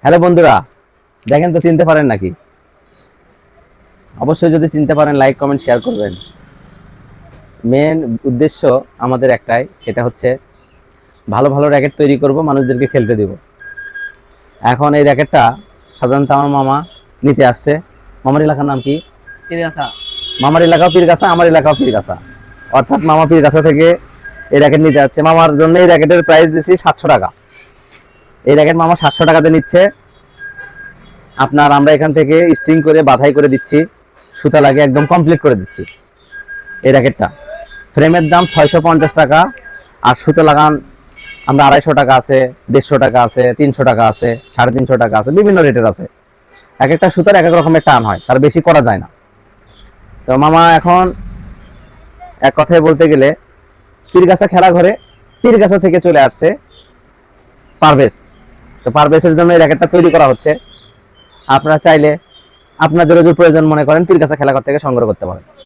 Hello বন্ধুরা, দেখেন তো চিনতে পারেন নাকি? অবশ্যই যদি চিনতে পারেন লাইক কমেন্ট শেয়ার করবেন। মেন উদ্দেশ্য আমাদের একটাই, সেটা হচ্ছে ভালো ভালো র্যাকেট তৈরি করব, মানুষদেরকে খেলতে দিব। এখন এই র্যাকেটটা সাধারণত আমার মামা নিতে আসছে। মামার এলাকার নাম কি? পীরগাছা। মামার এলাকাও পীরগাছা, আমার এলাকাও পীরগাছা। অর্থাৎ মামা পীরগাছা থেকে এই র্যাকেট নিতে আসছে। মামার জন্য এই র্যাকেটের প্রাইস দিচ্ছি 700 টাকা। এই র্যাকেট মামা 700 টাকাতে নিচ্ছে। আমরা এখান থেকে স্টিং করে বাধাই করে দিচ্ছি, সুতা লাগিয়ে একদম কমপ্লিট করে দিচ্ছি। এই র্যাকেটটা ফ্রেমের দাম 650 টাকা, আর সুতো লাগান আমরা 250 টাকা আছে, 150 টাকা আছে, 300 টাকা আছে, 350 টাকা আছে, বিভিন্ন রেটের আছে। এক একটা সুতার এক এক রকমের টান হয়, তার বেশি করা যায় না। তো মামা এখন এক কথায় বলতে গেলে পীরগাছা খেলা ঘরে পীরগাছা থেকে চলে আসছে পারভেজ। তো পারভেজের জন্য এই র্যাকেটটা তৈরি করা হচ্ছে। আপনারা চাইলে আপনাদেরও যদি প্রয়োজন মনে করেন পীরগাছা খেলাঘর থেকে সংগ্রহ করতে পারেন।